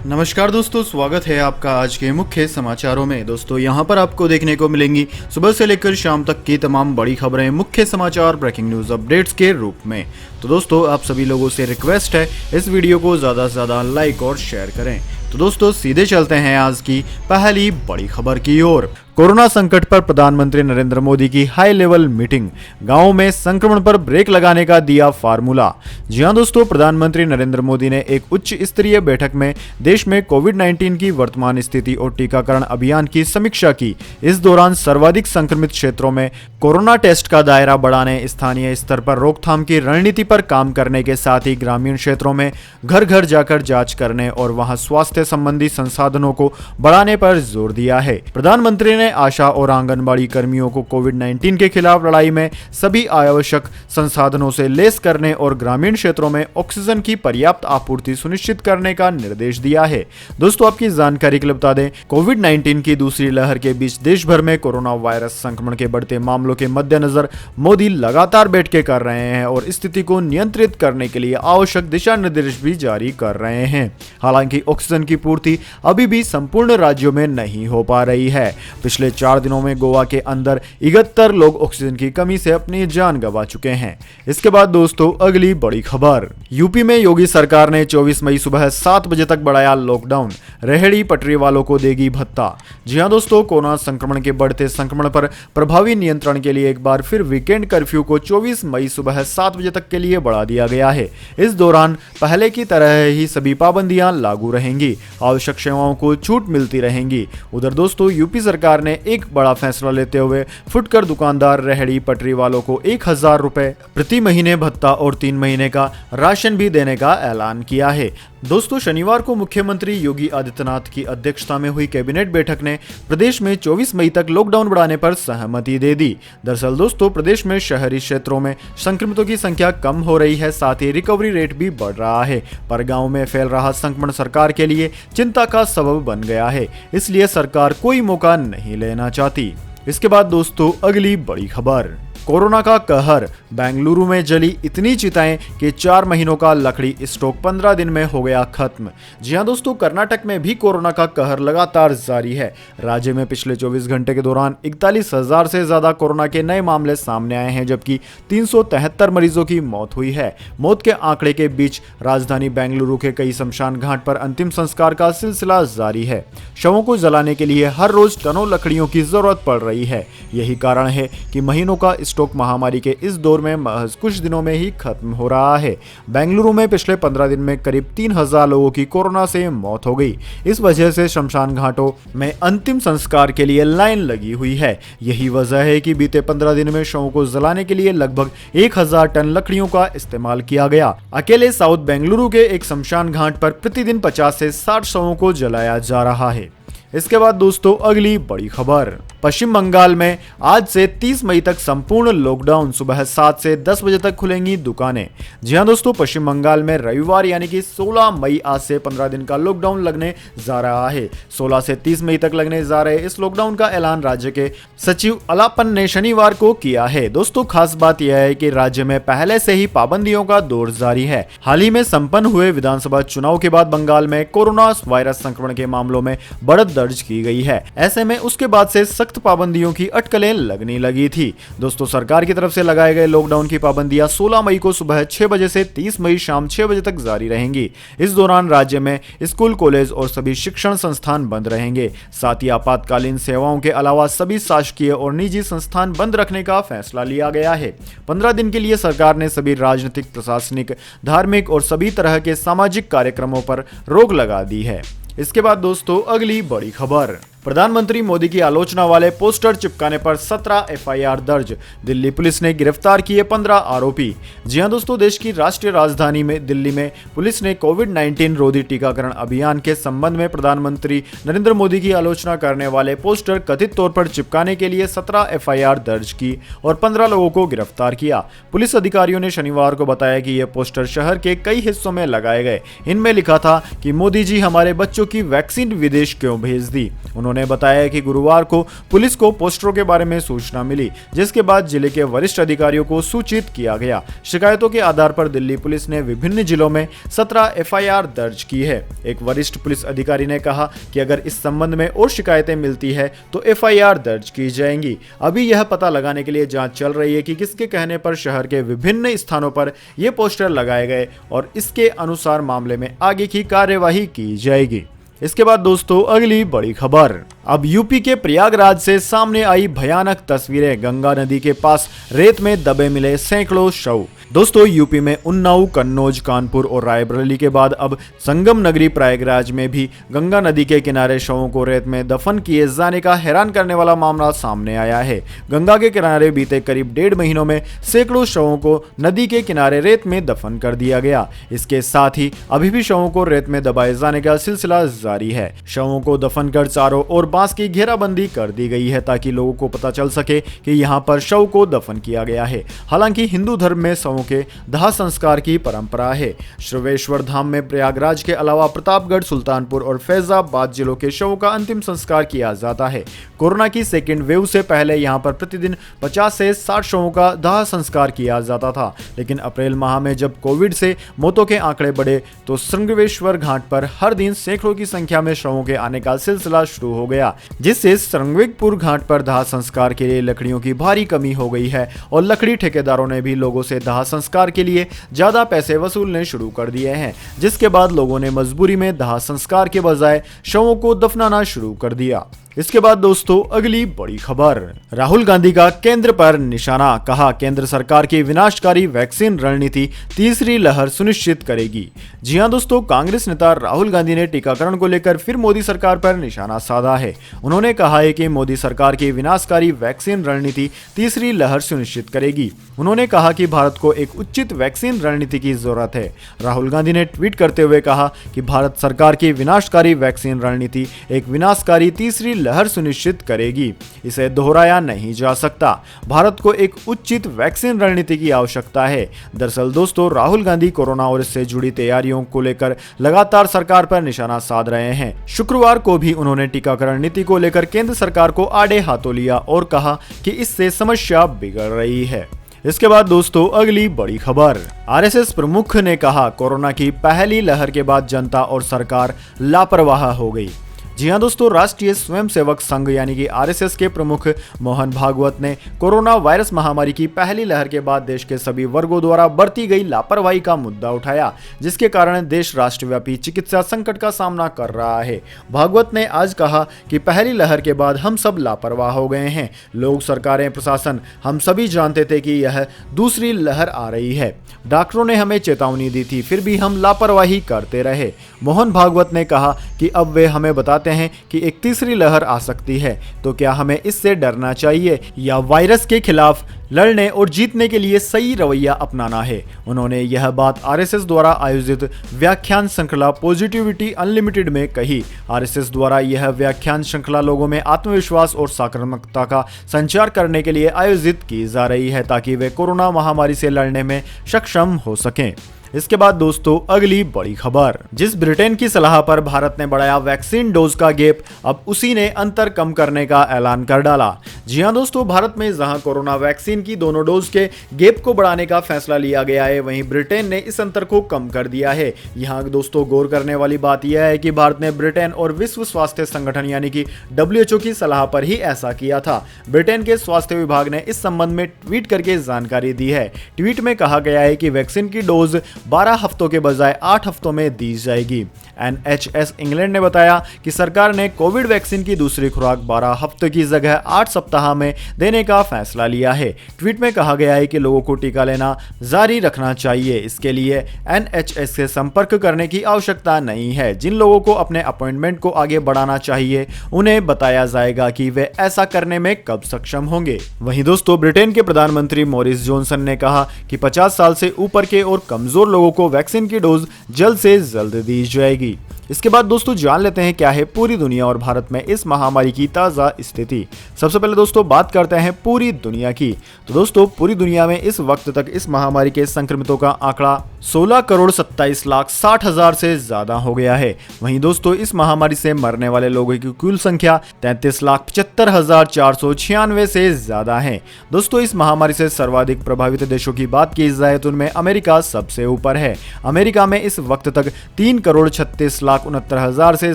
नमस्कार दोस्तों, स्वागत है आपका आज के मुख्य समाचारों में। दोस्तों यहाँ पर आपको देखने को मिलेंगी सुबह से लेकर शाम तक की तमाम बड़ी खबरें मुख्य समाचार ब्रेकिंग न्यूज अपडेट्स के रूप में। तो दोस्तों आप सभी लोगों से रिक्वेस्ट है इस वीडियो को ज़्यादा से ज़्यादा लाइक और शेयर करें। तो दोस्तों सीधे चलते हैं आज की पहली बड़ी खबर की ओर। कोरोना संकट पर प्रधानमंत्री नरेंद्र मोदी की हाई लेवल मीटिंग, गांवों में संक्रमण पर ब्रेक लगाने का दिया फार्मूला। जी हां दोस्तों, प्रधानमंत्री नरेंद्र मोदी ने एक उच्च स्तरीय बैठक में देश में कोविड-19 की वर्तमान स्थिति और टीकाकरण अभियान की समीक्षा की। इस दौरान सर्वाधिक संक्रमित क्षेत्रों में कोरोना टेस्ट का दायरा बढ़ाने, स्थानीय स्तर पर रोकथाम की रणनीति पर काम करने के साथ ही ग्रामीण क्षेत्रों में घर घर जाकर जांच करने और वहां स्वास्थ्य संबंधी संसाधनों को बढ़ाने पर जोर दिया है। प्रधानमंत्री ने आशा और आंगनबाड़ी कर्मियों को कोविड-19 के खिलाफ लड़ाई में सभी आवश्यक संसाधनों से लैस करने और ग्रामीण क्षेत्रों में ऑक्सीजन की पर्याप्त आपूर्ति सुनिश्चित करने का निर्देश दिया है। दोस्तों आपकी जानकारी के लिए बता दें, कोविड-19 की दूसरी लहर के बीच देश भर में कोरोना वायरस संक्रमण के बढ़ते मामलों के मद्देनजर मोदी लगातार बैठकें कर रहे हैं और स्थिति को नियंत्रित करने के लिए आवश्यक दिशा निर्देश भी जारी कर रहे हैं। हालांकि ऑक्सीजन की पूर्ति अभी भी संपूर्ण राज्यों में नहीं हो पा रही है। पिछले 4 दिनों में गोवा के अंदर 71 लोग ऑक्सीजन की कमी से अपनी जान गंवा चुके हैं। इसके बाद दोस्तों अगली बड़ी खबर, यूपी में योगी सरकार ने 24 मई सुबह 7 बजे तक बढ़ाया लॉकडाउन, रेहड़ी पटरी वालों को देगी भत्ता। जी हां दोस्तों, कोरोना संक्रमण के बढ़ते संक्रमण पर प्रभावी नियंत्रण के लिए एक बार फिर वीकेंड कर्फ्यू को 24 मई सुबह 7 बजे तक के लिए बढ़ा दिया गया है। इस दौरान पहले की तरह ही सभी पाबंदियां लागू रहेंगी, आवश्यक सेवाओं को छूट मिलती रहेंगी। उधर दोस्तों यूपी सरकार ने एक बड़ा फैसला लेते हुए फुटकर दुकानदार, रेहड़ी पटरी वालों को 1000 रुपए प्रति महीने भत्ता और 3 महीने का राशन भी देने का ऐलान किया है। दोस्तों शनिवार को मुख्यमंत्री योगी आदित्यनाथ की अध्यक्षता में हुई कैबिनेट बैठक ने प्रदेश में 24 मई तक लॉकडाउन बढ़ाने पर सहमति दे दी। दरअसल दोस्तों प्रदेश में शहरी क्षेत्रों में संक्रमितों की संख्या कम हो रही है, साथ ही रिकवरी रेट भी बढ़ रहा है, पर गाँव में फैल रहा संक्रमण सरकार के लिए चिंता का सबब बन गया है। इसलिए सरकार कोई मौका नहीं लेना चाहती। इसके बाद दोस्तों अगली बड़ी खबर, कोरोना का कहर, बेंगलुरु में जली इतनी चिताएं कि 4 महीनों का लकड़ी स्टॉक 15 दिन में हो गया खत्म। जी हां दोस्तों, कर्नाटक में भी कोरोना का कहर लगातार जारी है। राज्य में पिछले 24 घंटे के दौरान 41,000 से ज्यादा कोरोना के नए मामले सामने आए हैं, जबकि 373 मरीजों की मौत हुई है। मौत के आंकड़े के बीच राजधानी बेंगलुरु के कई शमशान घाट पर अंतिम संस्कार का सिलसिला जारी है। शवों को जलाने के लिए हर रोज टनों लकड़ियों की जरूरत पड़ रही है। यही कारण है कि महीनों का स्टॉक महामारी के इस दौर में महज कुछ दिनों में ही खत्म हो रहा है। बेंगलुरु में पिछले 15 दिन में करीब 3000 लोगों की कोरोना से मौत हो गई। इस वजह से शमशान घाटों में अंतिम संस्कार के लिए लाइन लगी हुई है। यही वजह है कि बीते 15 दिन में शवों को जलाने के लिए लगभग 1000 टन लकड़ियों का इस्तेमाल किया गया। अकेले साउथ बेंगलुरु के एक शमशान घाट पर प्रतिदिन 50 से 60 शवों को जलाया जा रहा है। इसके बाद दोस्तों अगली बड़ी खबर, पश्चिम बंगाल में आज से 30 मई तक संपूर्ण लॉकडाउन, सुबह 7 से 10 बजे तक खुलेंगी दुकानें। जी हां दोस्तों, पश्चिम बंगाल में रविवार यानी कि 16 मई आज से 15 दिन का लॉकडाउन लगने जा रहा है। 16 से 30 मई तक लगने जा रहे इस लॉकडाउन का ऐलान राज्य के सचिव अलापन ने शनिवार को किया है। दोस्तों खास बात यह है कि राज्य में पहले से ही पाबंदियों का दौर जारी है। हाल ही में संपन्न हुए विधानसभा चुनाव के बाद बंगाल में कोरोना वायरस संक्रमण के मामलों में बढ़त दर्ज की गई है। ऐसे में उसके बाद से सख्त पाबंदियों की अटकलें लगने लगी थी। दोस्तों सरकार की तरफ से लगाए गए लॉकडाउन की पाबंदियां 16 मई को सुबह 6 बजे से 30 मई शाम 6 बजे तक जारी रहेंगी। इस दौरान राज्य में स्कूल, कॉलेज और सभी शिक्षण संस्थान बंद रहेंगे। साथ ही आपातकालीन सेवाओं के अलावा सभी शासकीय और निजी संस्थान बंद रखने का फैसला लिया गया है। 15 दिन के लिए सरकार ने सभी राजनीतिक, प्रशासनिक, धार्मिक और सभी तरह के सामाजिक कार्यक्रमों पर रोक लगा दी है। इसके बाद दोस्तों अगली बड़ी खबर, प्रधानमंत्री मोदी की आलोचना वाले पोस्टर चिपकाने पर 17 एफआईआर दर्ज, दिल्ली पुलिस ने गिरफ्तार किए 15 आरोपी। जी हां दोस्तों, देश की राष्ट्रीय राजधानी में दिल्ली में पुलिस ने कोविड-19 रोधी टीकाकरण अभियान के संबंध में प्रधानमंत्री नरेंद्र मोदी की आलोचना करने वाले पोस्टर कथित तौर पर चिपकाने के लिए 17 एफआईआर दर्ज की और 15 लोगों को गिरफ्तार किया। पुलिस अधिकारियों ने शनिवार को बताया कि ये पोस्टर शहर के कई हिस्सों में लगाए गए। इनमें लिखा था कि मोदी जी हमारे बच्चों की वैक्सीन विदेश क्यों भेज दी। उन्होंने बताया कि गुरुवार को पुलिस को पोस्टरों के बारे में सूचना मिली, जिसके बाद जिले के वरिष्ठ अधिकारियों को सूचित किया गया। शिकायतों के आधार पर दिल्ली पुलिस ने विभिन्न जिलों में 17 एफआईआर दर्ज की है। एक वरिष्ठ पुलिस अधिकारी ने कहा कि अगर इस संबंध में और शिकायतें मिलती है तो एफआईआर दर्ज की जाएंगी। अभी यह पता लगाने के लिए जांच चल रही है कि किसके कहने पर शहर के विभिन्न स्थानों पर ये पोस्टर लगाए गए और इसके अनुसार मामले में आगे की कार्यवाही की जाएगी। इसके बाद दोस्तों अगली बड़ी खबर, अब यूपी के प्रयागराज से सामने आई भयानक तस्वीरें। गंगा नदी के पास रेत में दबे मिले सैकड़ों शव। दोस्तों यूपी में उन्नाव, कन्नौज, कानपुर और रायबरेली के बाद अब संगम नगरी प्रयागराज में भी गंगा नदी के किनारे शवों को रेत में दफन किए जाने का हैरान करने वाला मामला सामने आया है। गंगा के किनारे बीते करीब 1.5 महीनों में सैकड़ों शवों को नदी के किनारे रेत में दफन कर दिया गया। इसके साथ ही अभी भी शवों को रेत में दबाए जाने का सिलसिला जारी है। शवों को दफन कर चारों ओर बांस की घेराबंदी कर दी गई है ताकि लोगों को पता चल सके कि यहाँ पर शव को दफन किया गया है। हालांकि हिंदू धर्म में शवों के दाह संस्कार की परंपरा है। श्रवेश्वर धाम में प्रयागराज के अलावा प्रतापगढ़, सुल्तानपुर और फैजाबाद जिलों के शवों का अंतिम संस्कार किया जाता है। कोरोना की सेकेंड वेव से पहले यहां पर प्रतिदिन 50 से 60 शवों का दाह संस्कार किया जाता था, लेकिन अप्रैल माह में जब कोविड से मौतों के आंकड़े बढ़े तो श्रृंगवेश्वर घाट पर हर दिन सैकड़ों की संख्या में शवों के आने का सिलसिला शुरू हो गया, जिससे श्रृंगवेरपुर घाट पर दाह संस्कार के लिए लकड़ियों की भारी कमी हो गई है और लकड़ी ठेकेदारों ने भी लोगों से दाह संस्कार के लिए ज्यादा पैसे वसूलने शुरू कर दिए हैं, जिसके बाद लोगों ने मजबूरी में दाह संस्कार के बजाय शवों को दफनाना शुरू कर दिया। इसके बाद दोस्तों अगली बड़ी खबर, राहुल गांधी का केंद्र पर निशाना। कहा, केंद्र सरकार की विनाशकारी वैक्सीन रणनीति तीसरी लहर सुनिश्चित करेगी। जी हां दोस्तों, कांग्रेस नेता राहुल गांधी ने टीकाकरण को लेकर फिर मोदी सरकार पर निशाना साधा है। उन्होंने कहा है कि मोदी सरकार की विनाशकारी वैक्सीन रणनीति तीसरी लहर सुनिश्चित करेगी। उन्होंने कहा कि भारत को एक उचित वैक्सीन रणनीति की जरूरत है। राहुल गांधी ने ट्वीट करते हुए कहा कि भारत सरकार की विनाशकारी वैक्सीन रणनीति एक विनाशकारी तीसरी लहर सुनिश्चित करेगी। इसे दोहराया नहीं जा सकता। भारत को एक उचित वैक्सीन रणनीति की आवश्यकता है। दरअसल दोस्तों, राहुल गांधी कोरोना और इससे जुड़ी तैयारियों को लेकर लगातार सरकार पर निशाना साध रहे हैं। शुक्रवार को भी उन्होंने टीकाकरण नीति को लेकर केंद्र सरकार को आड़े हाथों लिया और कहा कि इससे समस्या बिगड़ रही है। इसके बाद दोस्तों अगली बड़ी खबर, आरएसएस प्रमुख ने कहा, कोरोना की पहली लहर के बाद जनता और सरकार लापरवाह हो गई। जी हां दोस्तों, राष्ट्रीय स्वयंसेवक संघ यानी कि आरएसएस के प्रमुख मोहन भागवत ने कोरोना वायरस महामारी की पहली लहर के बाद देश के सभी वर्गों द्वारा बरती गई लापरवाही का मुद्दा उठाया, जिसके कारण देश राष्ट्रव्यापी चिकित्सा संकट का सामना कर रहा है। भागवत ने आज कहा कि पहली लहर के बाद हम सब लापरवाह हो गए हैं। लोग, सरकारें, प्रशासन, हम सभी जानते थे कि यह दूसरी लहर आ रही है। डॉक्टरों ने हमें चेतावनी दी थी, फिर भी हम लापरवाही करते रहे। मोहन भागवत ने कहा कि अब वे हमें बताते हैं कि एक तीसरी लहर आ सकती है, तो क्या हमें इससे डरना चाहिए या वायरस के खिलाफ लड़ने और जीतने के लिए सही रवैया अपनाना है। उन्होंने यह बात आरएसएस द्वारा आयोजित व्याख्यान श्रृंखला पॉजिटिविटी अनलिमिटेड में कही। आरएसएस द्वारा यह व्याख्यान श्रृंखला लोगों में आत्मविश्वास और सकारात्मकता का संचार करने के लिए आयोजित की जा रही है ताकि वे कोरोना महामारी से लड़ने में सक्षम हो सकें। इसके बाद दोस्तों अगली बड़ी खबर, जिस ब्रिटेन की सलाह पर भारत ने बढ़ाया वैक्सीन डोज का गैप, अब उसी ने अंतर कम करने का ऐलान कर डाला। जी हां दोस्तों, भारत में जहां कोरोना वैक्सीन की दोनों डोज के गैप को बढ़ाने का फैसला लिया गया है, वहीं ब्रिटेन ने इस अंतर को कम कर दिया है। यहां दोस्तों गौर करने वाली बात यह है कि भारत ने ब्रिटेन और विश्व स्वास्थ्य संगठन यानी कि WHO की सलाह पर ही ऐसा किया था। ब्रिटेन के स्वास्थ्य विभाग ने इस संबंध में ट्वीट करके जानकारी दी है। ट्वीट में कहा गया है कि वैक्सीन की डोज 12 हफ्तों के बजाय 8 हफ्तों में दी जाएगी। NHS इंग्लैंड ने बताया कि सरकार ने कोविड वैक्सीन की दूसरी खुराक 12 हफ्ते की जगह 8 सप्ताह में देने का फैसला लिया है। ट्वीट में कहा गया है कि लोगों को टीका लेना जारी रखना चाहिए। इसके लिए NHS से संपर्क करने की आवश्यकता नहीं है। जिन लोगों को अपने अपॉइंटमेंट को आगे बढ़ाना चाहिए, उन्हें बताया जाएगा कि वे ऐसा करने में कब सक्षम होंगे। वहीं दोस्तों ब्रिटेन के प्रधानमंत्री बोरिस जॉनसन ने कहा कि 50 साल से ऊपर के और कमजोर लोगों को वैक्सीन की डोज जल्द से जल्द दी जाएगी। इसके बाद दोस्तों जान लेते हैं क्या है पूरी दुनिया और भारत में इस महामारी की ताज़ा स्थिति। सबसे पहले दोस्तों बात करते हैं पूरी दुनिया की। तो दोस्तों पूरी दुनिया में इस वक्त तक इस महामारी के संक्रमितों का आंकड़ा 16,27,60,000 से ज्यादा हो गया है। वहीं दोस्तों इस महामारी से मरने वाले लोगों की कुल संख्या 33,75,496 से ज्यादा है। दोस्तों इस महामारी से सर्वाधिक प्रभावित देशों की बात की जाए तो उनमें अमेरिका सबसे ऊपर है। अमेरिका में इस वक्त तक 3,36,69,000 से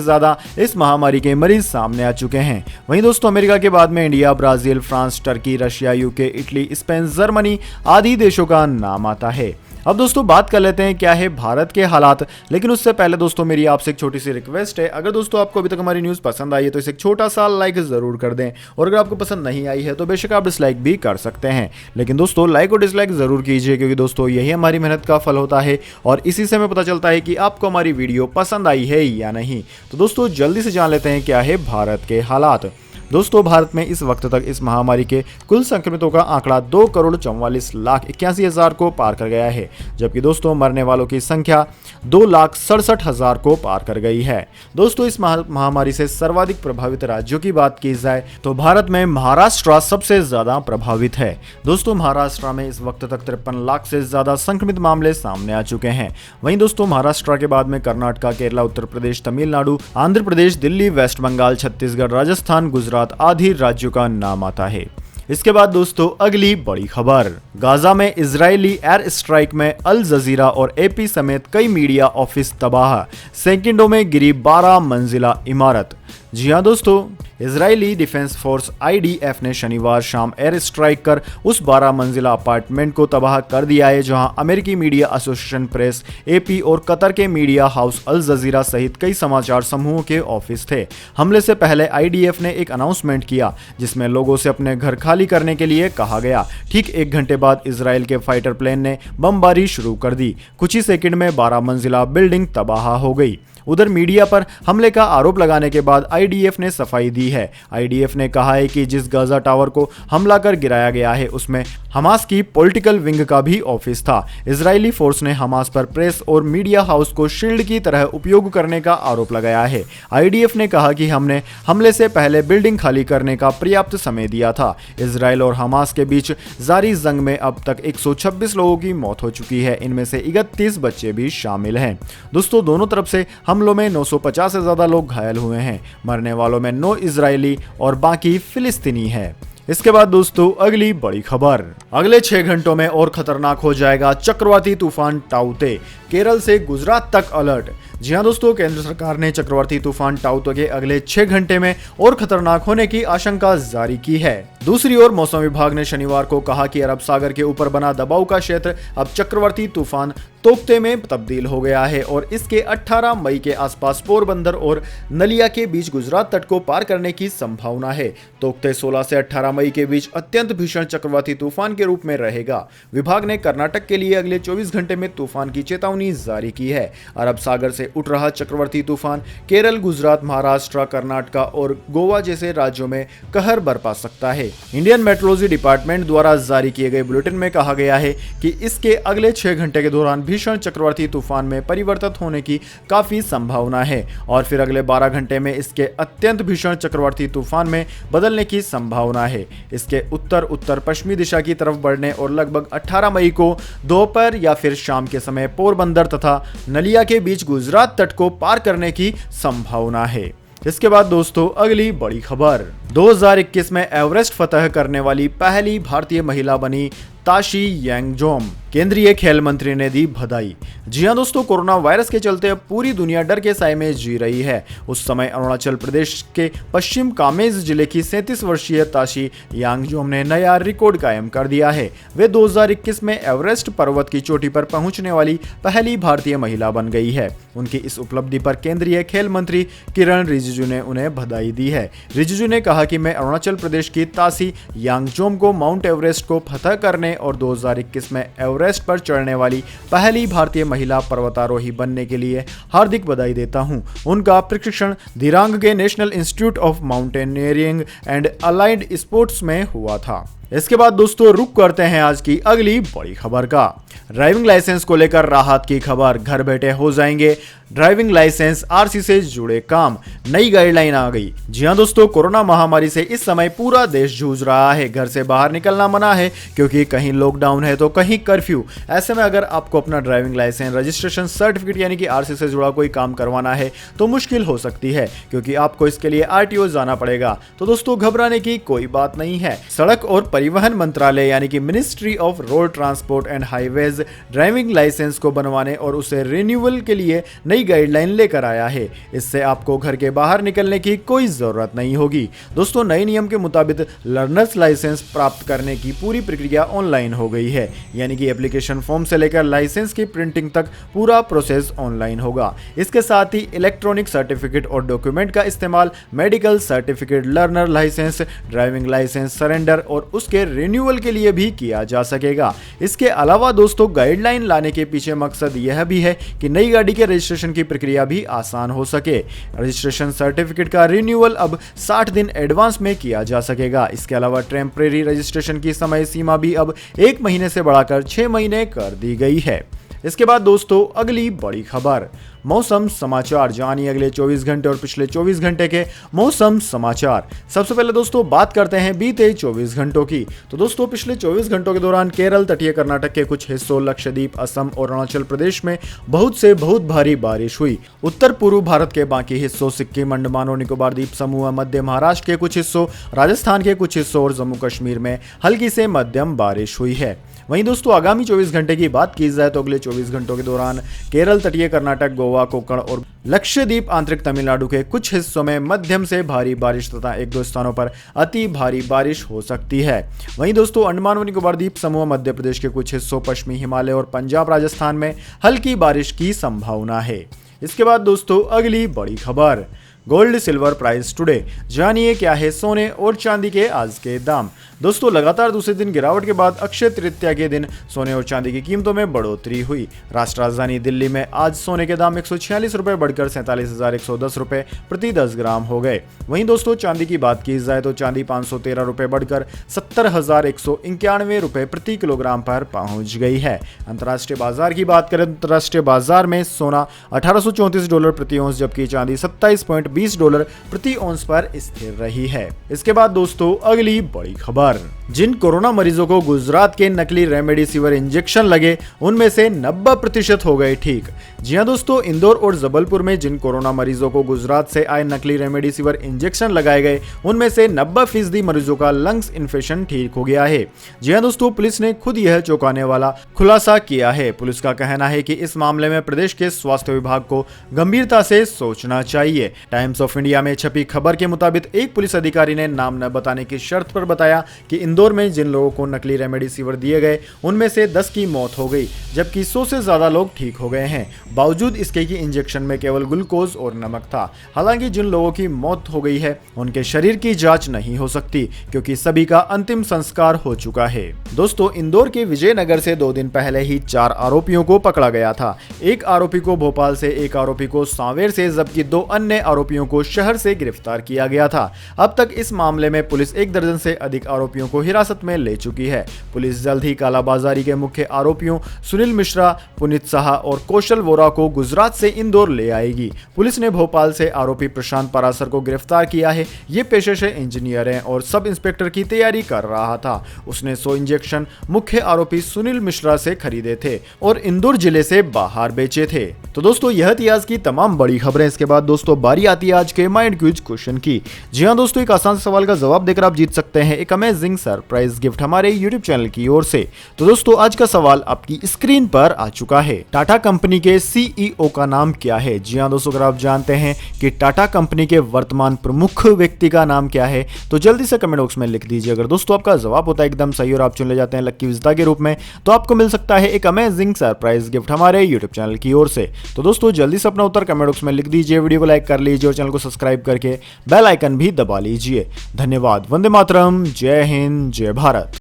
ज्यादा इस महामारी के मरीज सामने आ चुके हैं। वहीं दोस्तों अमेरिका के बाद में India, Brazil, France, Turkey, Russia, UK, Italy, Spain, Germany आदि देशों का नाम आता है। अब दोस्तों बात कर लेते हैं क्या है भारत के हालात, लेकिन उससे पहले दोस्तों मेरी आपसे एक छोटी सी रिक्वेस्ट है। अगर दोस्तों आपको अभी तक हमारी न्यूज़ पसंद आई है तो इसे एक छोटा सा लाइक जरूर कर दें, और अगर आपको पसंद नहीं आई है तो बेशक आप डिसलाइक भी कर सकते हैं, लेकिन दोस्तों लाइक और डिसलाइक जरूर कीजिए, क्योंकि दोस्तों यही हमारी मेहनत का फल होता है और इसी से हमें पता चलता है कि आपको हमारी वीडियो पसंद आई है या नहीं। तो दोस्तों जल्दी से जान लेते हैं क्या है भारत के हालात। दोस्तों भारत में इस वक्त तक इस महामारी के कुल संक्रमितों का आंकड़ा 2,44,81,000 को पार कर गया है, जबकि दोस्तों मरने वालों की संख्या 2,67,000 को पार कर गई है। दोस्तों इस महामारी से सर्वाधिक प्रभावित राज्यों की बात की जाए तो भारत में महाराष्ट्र सबसे ज्यादा प्रभावित है। दोस्तों महाराष्ट्र में इस वक्त तक 53 लाख से ज्यादा संक्रमित मामले सामने आ चुके हैं। वहीं दोस्तों महाराष्ट्र के बाद में कर्नाटक, केरला, उत्तर प्रदेश, तमिलनाडु, आंध्र प्रदेश, दिल्ली, वेस्ट बंगाल, छत्तीसगढ़, राजस्थान, गुजरात आदि राज्यों का नाम आता है। इसके बाद दोस्तों अगली बड़ी खबर, गाजा में इजरायली एयर स्ट्राइक में अल जजीरा और एपी समेत कई मीडिया ऑफिस तबाह, सेकंडों में गिरी 12 मंजिला इमारत। जी हां दोस्तों, इजरायली डिफेंस फोर्स IDF ने शनिवार शाम एयर स्ट्राइक कर उस 12 मंजिला अपार्टमेंट को तबाह कर दिया है जहां अमेरिकी मीडिया एसोसिएशन प्रेस, AP और कतर के मीडिया हाउस अल जजीरा सहित कई समाचार समूहों के ऑफिस थे। हमले से पहले IDF ने एक अनाउंसमेंट किया जिसमें लोगों से अपने घर खाली करने के लिए कहा गया। ठीक 1 घंटे बाद इजराइल के फाइटर प्लेन ने बमबारी शुरू कर दी। कुछ ही सेकंड में 12 मंजिला बिल्डिंग तबाह हो गई। उधर मीडिया पर हमले का आरोप लगाने के बाद IDF ने सफाई दी है। IDF ने कहा है कि जिस गाजा टावर को हमला कर गिराया गया है उसमें हमास की पॉलिटिकल विंग का भी ऑफिस था। इजरायली फोर्स ने हमास पर प्रेस और मीडिया हाउस को शील्ड की तरह उपयोग करने का आरोप लगाया है। IDF ने कहा कि हमने हमले से पहले बिल्डिंग खाली करने का पर्याप्त समय दिया था। इजरायल और हमास के बीच जारी जंग में अब तक 126 लोगों की मौत हो चुकी है, इनमें से 31 बच्चे भी शामिल हैं। दोस्तों दोनों तरफ से हमलों में 950 से ज्यादा लोग घायल हुए हैं। मरने वालों में 9 इजरायली और बाकी फिलिस्तीनी है। इसके बाद दोस्तों अगली बड़ी खबर, अगले 6 घंटों में और खतरनाक हो जाएगा चक्रवाती तूफान टाउते, केरल से गुजरात तक अलर्ट। जी हां दोस्तों, केंद्र सरकार ने चक्रवाती तूफान टाउते के अगले 6 घंटे में और खतरनाक होने की आशंका जारी की है। दूसरी ओर मौसम विभाग ने शनिवार को कहा कि अरब सागर के ऊपर बना दबाव का क्षेत्र अब चक्रवाती तूफान तोक्ते में तब्दील हो गया है और इसके 18 मई के आसपास पोरबंदर और नलिया के बीच गुजरात तट को पार करने की संभावना है। तोक्ते 16 से 18 मई के बीच अत्यंत भीषण चक्रवाती तूफान के रूप में रहेगा। विभाग ने कर्नाटक के लिए अगले 24 घंटे में तूफान की चेतावनी जारी की है। अरब सागर से उठ रहा चक्रवाती तूफान केरल, गुजरात, महाराष्ट्र, कर्नाटक और गोवा जैसे राज्यों में कहर बरपा सकता है। इंडियन मेट्रोलॉजी डिपार्टमेंट द्वारा जारी किए गए बुलेटिन में कहा गया है कि इसके अगले 6 घंटे के दौरान भीषण चक्रवाती तूफान में परिवर्तित होने की काफी संभावना है और फिर अगले 12 घंटे में इसके अत्यंत भीषण चक्रवाती तूफान में बदलने की संभावना है। इसके उत्तर उत्तर पश्चिमी दिशा की तरफ बढ़ने और लगभग 18 मई को दोपहर या फिर शाम के समय पोरबंदर तथा नलिया के बीच गुजरात तट को पार करने की संभावना है। इसके बाद दोस्तों अगली बड़ी खबर, 2021 में एवरेस्ट फतह करने वाली पहली भारतीय महिला बनी ताशी यांगजोम, केंद्रीय खेल मंत्री ने दी बधाई। जी हां दोस्तों, कोरोना वायरस के चलते अब पूरी दुनिया डर के साए में जी रही है। उस समय अरुणाचल प्रदेश के पश्चिम कामेज जिले की 37 वर्षीय ताशी यांगजोम ने नया रिकॉर्ड कायम कर दिया है। वे 2021 में एवरेस्ट पर्वत की चोटी पर पहुंचने वाली पहली भारतीय महिला बन गई है। उनकी इस उपलब्धि पर केंद्रीय खेल मंत्री किरण रिजिजू ने उन्हें बधाई दी है। रिजिजू ने कहा कि मैं अरुणाचल प्रदेश की ताशी यांगजोम को माउंट एवरेस्ट को फतह करने और 2021 में एवरेस्ट पर चढ़ने वाली पहली भारतीय महिला पर्वतारोही बनने के लिए हार्दिक बधाई देता हूं। उनका प्रशिक्षण दिरांग के national institute of mountaineering and allied sports में हुआ था। इसके बाद दोस्तों रुक करते हैं आज की अगली बड़ी खबर का। ड्राइविंग लाइसेंस को लेकर राहत की खबर, घर बैठे हो जाएंगे ड्राइविंग लाइसेंस आरसी से जुड़े काम, नई गाइडलाइन आ गई। जी हां दोस्तों, कोरोना महामारी से इस समय पूरा देश जूझ रहा है। घर से बाहर निकलना मना है क्योंकि कहीं लॉकडाउन है तो कहीं कर्फ्यू। ऐसे में अगर आपको अपना ड्राइविंग लाइसेंस रजिस्ट्रेशन सर्टिफिकेट यानी कि आरसी से जुड़ा कोई काम करवाना है तो मुश्किल हो सकती है, क्योंकि आपको इसके लिए आरटीओ जाना पड़ेगा। तो दोस्तों घबराने की कोई बात नहीं है। सड़क और परिवहन मंत्रालय यानी कि ministry of road transport and highways driving licence को बनवाने और उसे रिन्यूअल के लिए नई गाइडलाइन लेकर आया है। इससे आपको घर के बाहर निकलने की कोई जरूरत नहीं होगी। दोस्तों नए नियम के मुताबिक लर्नर्स लाइसेंस प्राप्त करने की पूरी प्रक्रिया ऑनलाइन हो गई है, यानी कि एप्लीकेशन फॉर्म से लेकर लाइसेंस की प्रिंटिंग तक पूरा प्रोसेस ऑनलाइन होगा। इसके साथ ही इलेक्ट्रॉनिक सर्टिफिकेट और डॉक्यूमेंट का इस्तेमाल medical certificate, learner licence, driving licence surrender और उसके रिन्यूअल के लिए भी किया जा सकेगा। इसके अलावा दोस्तों गाइडलाइन लाने के पीछे मकसद यह भी है कि नई गाड़ी के रजिस्ट्रेशन की प्रक्रिया भी आसान हो सके। रजिस्ट्रेशन सर्टिफिकेट का रिन्यूअल अब 60 दिन एडवांस में किया जा सकेगा। इसके अलावा टेम्परेरी रजिस्ट्रेशन की समय सीमा भी अब 1 महीने से बढ़ाकर 6 महीने कर दी गई है। इसके बाद दोस्तों अगली बड़ी खबर, मौसम समाचार, जानिए अगले 24 घंटे और पिछले 24 घंटे के मौसम समाचार। सबसे पहले दोस्तों बात करते हैं बीते 24 घंटों की। तो दोस्तों पिछले 24 घंटों के दौरान केरल, तटीय कर्नाटक के कुछ हिस्सों, लक्षद्वीप, असम और अरुणाचल प्रदेश में बहुत से बहुत भारी बारिश हुई। उत्तर पूर्व भारत के बाकी हिस्सों, सिक्किम, अंडमान और निकोबार द्वीप समूह, मध्य महाराष्ट्र के कुछ हिस्सों, राजस्थान के कुछ हिस्सों और जम्मू कश्मीर में हल्की से मध्यम बारिश हुई है। वहीं दोस्तों आगामी 24 घंटे की बात की जाए तो अगले 24 घंटों के दौरान केरल, तटीय कर्नाटक, गोवा, कोंकण और लक्षद्वीप, आंतरिक तमिलनाडु के कुछ हिस्सों में मध्यम से भारी बारिश तथा 1-2 स्थानों पर अति भारी बारिश हो सकती है। वहीं दोस्तों अंडमान और निकोबार द्वीप समूह, मध्य प्रदेश के कुछ हिस्सों, पश्चिमी हिमालय और पंजाब, राजस्थान में हल्की बारिश की संभावना है। इसके बाद दोस्तों अगली बड़ी खबर, गोल्ड सिल्वर प्राइस टुडे, जानिए क्या है सोने और चांदी के आज के दाम। दोस्तों लगातार दूसरे दिन गिरावट के बाद अक्षय तृतीया के दिन सोने और चांदी की कीमतों में बढ़ोतरी हुई। राष्ट्र राजधानी दिल्ली में आज सोने के दाम 146 रुपए बढ़कर 47,110 रुपए प्रति 10 ग्राम हो गए। वहीं दोस्तों चांदी की बात की जाए तो चांदी 513 रुपए बढ़कर 70,191 रुपए प्रति किलोग्राम पर पहुंच गई है। अंतर्राष्ट्रीय बाजार की बात करें, अंतर्राष्ट्रीय बाजार में सोना $1834 प्रति औंस जबकि चांदी $27.20 प्रति औंस पर स्थिर रही है। इसके बाद दोस्तों अगली बड़ी खबर, जिन कोरोना मरीजों को गुजरात के नकली रेमडेसिविर इंजेक्शन लगे उनमें से 90% हो गए ठीक। जी हां दोस्तों, इंदौर और जबलपुर में जिन कोरोना मरीजों को गुजरात से आए नकली रेमडेसिविर इंजेक्शन लगाए गए उनमें से 90% मरीजों का लंग्स इन्फेक्शन ठीक हो गया है। जी हां दोस्तों, पुलिस ने खुद यह चौंकाने वाला खुलासा किया है। पुलिस का कहना है कि इस मामले में प्रदेश के स्वास्थ्य विभाग को गंभीरता से सोचना चाहिए। टाइम्स ऑफ इंडिया में छपी खबर के मुताबिक एक पुलिस अधिकारी ने नाम न बताने की शर्त पर बताया कि इंदौर में जिन लोगों को नकली रेमडेसिविर दिए गए उनमें से 10 की मौत हो गई जबकि 100 से ज्यादा लोग ठीक हो गए हैं। बावजूद इसके कि इंजेक्शन में केवल ग्लूकोज और नमक था। हालांकि जिन लोगों की मौत हो गई है उनके शरीर की जांच नहीं हो सकती क्योंकि सभी का अंतिम संस्कार हो चुका है। दोस्तों इंदौर के विजयनगर से 2 दिन पहले ही 4 आरोपियों को पकड़ा गया था। एक आरोपी को भोपाल से, एक आरोपी को सांवेर से जबकि 2 अन्य आरोपियों को शहर से गिरफ्तार किया गया था। अब तक इस मामले में पुलिस 1 दर्जन से अधिक आरोपियों को हिरासत में ले चुकी है। पुलिस जल्द ही कालाबाजारी के मुख्य आरोपियों सुनील मिश्रा, पुनीत साहा और कौशल वोरा को गुजरात से इंदौर ले आएगी। पुलिस ने भोपाल से आरोपी प्रशांत पारासर को गिरफ्तार किया है। ये पेशे से इंजीनियर है और सब इंस्पेक्टर की तैयारी कर रहा था। उसने 100 इंजेक्शन मुख्य आरोपी सुनील मिश्रा से खरीदे थे और इंदौर जिले से बाहर बेचे थे। तो दोस्तों यह थी आज की तमाम बड़ी खबरें। इसके बाद दोस्तों बारी आती है आज के माइंड क्विज क्वेश्चन की। जी हाँ दोस्तों, एक आसान सवाल का जवाब देकर आप जीत सकते हैं एक अमेजिंग सरप्राइज गिफ्ट हमारे यूट्यूब चैनल की ओर से। तो दोस्तों आज का सवाल आपकी स्क्रीन पर आ चुका है। टाटा कंपनी के सीईओ का नाम क्या है? जी हाँ दोस्तों, अगर आप जानते हैं कि टाटा कंपनी के वर्तमान प्रमुख व्यक्ति का नाम क्या है तो जल्दी से कमेंट बॉक्स में लिख दीजिए। अगर दोस्तों आपका जवाब होता है एकदम सही और आप चुन ले जाते हैं लक्की विजेता के रूप में तो आपको मिल सकता है एक अमेजिंग सरप्राइज गिफ्ट हमारे यूट्यूब चैनल की ओर से। तो दोस्तों जल्दी से अपना उत्तर कमेंट बॉक्स में लिख दीजिए, वीडियो को लाइक कर लीजिए और चैनल को सब्सक्राइब करके बेल आइकन भी दबा लीजिए। धन्यवाद। वंदे मातरम। जय हिंद, जय भारत।